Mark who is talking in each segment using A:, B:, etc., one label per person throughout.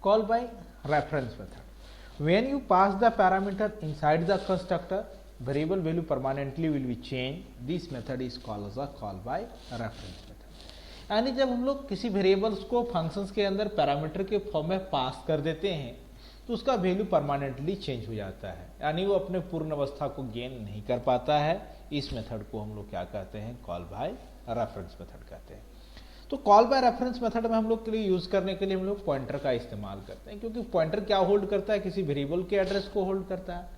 A: Call by reference method. When you pass the parameter inside the constructor, variable value permanently will be changed. This method is called as a call by reference method. यानी जब हम लोग किसी variables को functions के अंदर parameter के form में पास कर देते हैं तो उसका वैल्यू परमानेंटली चेंज हो जाता है, यानी वो अपने पूर्ण अवस्था को गेन नहीं कर पाता है। इस मेथड को हम लोग क्या कहते हैं? कॉल बाय रेफरेंस मेथड कहते हैं। तो कॉल बाय रेफरेंस मेथड में हम लोग के लिए यूज करने के लिए हम लोग पॉइंटर का इस्तेमाल करते हैं, क्योंकि पॉइंटर क्या होल्ड करता है? किसी वेरिएबल के एड्रेस को होल्ड करता है।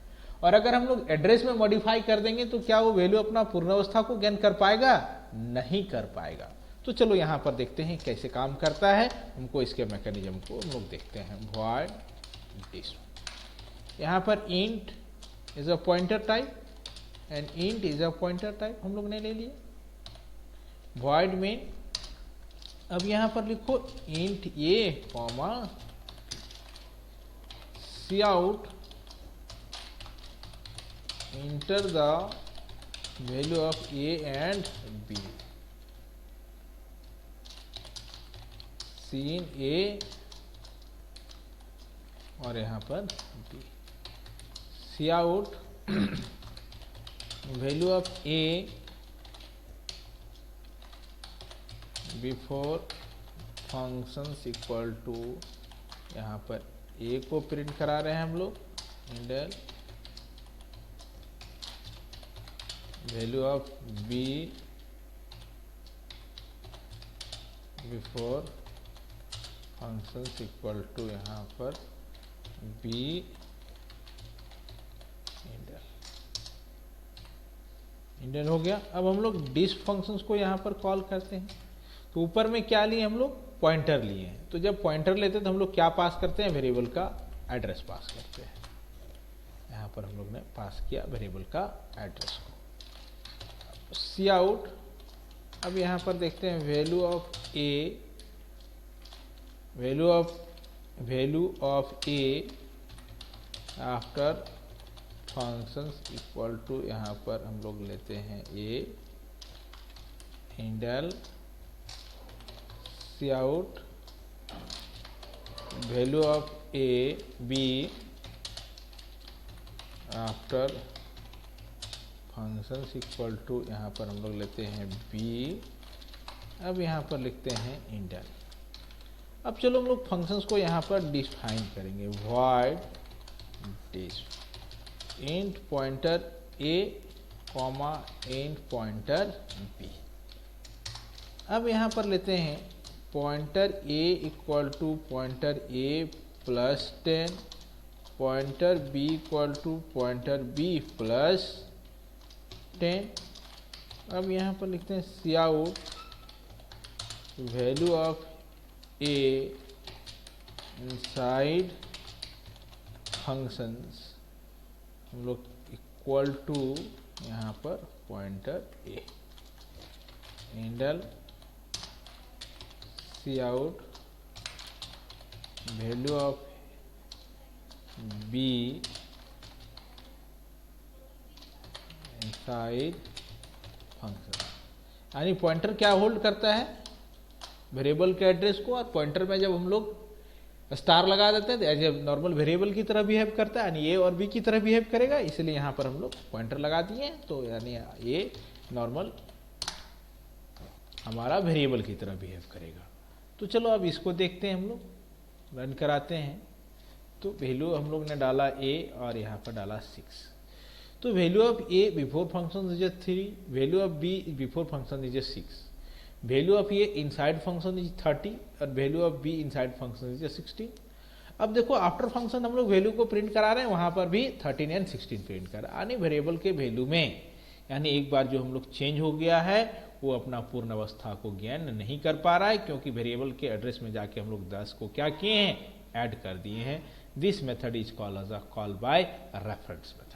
A: और अगर हम लोग एड्रेस में मॉडिफाई कर देंगे तो क्या वो वैल्यू अपना पूर्णावस्था को गेन कर पाएगा? नहीं कर पाएगा। तो चलो यहां पर देखते हैं कैसे काम करता है। हमको इसके मैकेनिज्म को हम लोग देखते हैं। वॉइड दिस, यहां पर int is a pointer type and int is a pointer type हम लोग ने ले लिया। वॉइड में अब यहां पर लिखो int a comma cout, enter the value of a and b. Cin a और यहां पर b. Cout value of a before functions equal to, यहां पर ए को प्रिंट करा रहे हैं हम लोग, endl value of b before functions equal to, यहां पर बी इंडल हो गया। अब हम लोग डिस फंक्शंस को यहां पर कॉल करते हैं। तो ऊपर में क्या लिए हम लोग? पॉइंटर लिए हैं। तो जब पॉइंटर लेते हैं तो हम लोग क्या पास करते हैं? वेरिएबल का एड्रेस पास करते हैं। यहां पर हम लोग ने पास किया वेरिएबल का एड्रेस को। सी आउट, अब यहां पर देखते हैं value of a, value of a after functions equal to, यहां पर हम लोग लेते हैं a endl cout value of a b after functions equal to, यहां पर हम लोग लेते हैं बी। अब यहां पर लिखते हैं इंडल। अब चलो हम लोग फंक्शंस को यहां पर डिफाइन करेंगे। Void this int pointer a comma int pointer b. अब यहां पर लेते हैं pointer a equal to pointer a plus 10, pointer b equal to pointer b plus 10। अब यहां पर लिखते हैं cout value of a inside functions, हम लोग इक्वल टू यहां पर pointer a endl cout value of b inside function. यानी पॉइंटर क्या होल्ड करता है? वेरिएबल के एड्रेस को। और पॉइंटर में जब हम लोग स्टार लगा देते हैं तो एज ए नॉर्मल वेरिएबल की तरह बिहेव करता है, यानी ए और बी की तरह बिहेव करेगा। इसलिए यहां पर हम लोग पॉइंटर लगा दिए, तो यानी ए नॉर्मल हमारा वेरिएबल की तरह बिहेव करेगा। तो चलो अब इसको देखते हैं, हम लोग रन कराते हैं। तो वैल्यू हम लोग ने डाला ए और यहाँ पर डाला 6। तो value of a before function is 3, value of b before function is 6, value of a inside function is 30 और value of b inside function is 16। अब देखो आफ्टर फंक्शन हम लोग वैल्यू को प्रिंट करा रहे हैं, वहां पर भी 13 एंड 16 प्रिंट करा, यानी वेरिएबल के वैल्यू में, यानी एक बार जो हम लोग चेंज हो गया है वो अपना पूर्ण अवस्था को गेन नहीं कर पा रहा है, क्योंकि वेरिएबल के एड्रेस में जाके हम लोग 10 को क्या किए हैं? ऐड कर दिए हैं। This method is called as a call by reference method.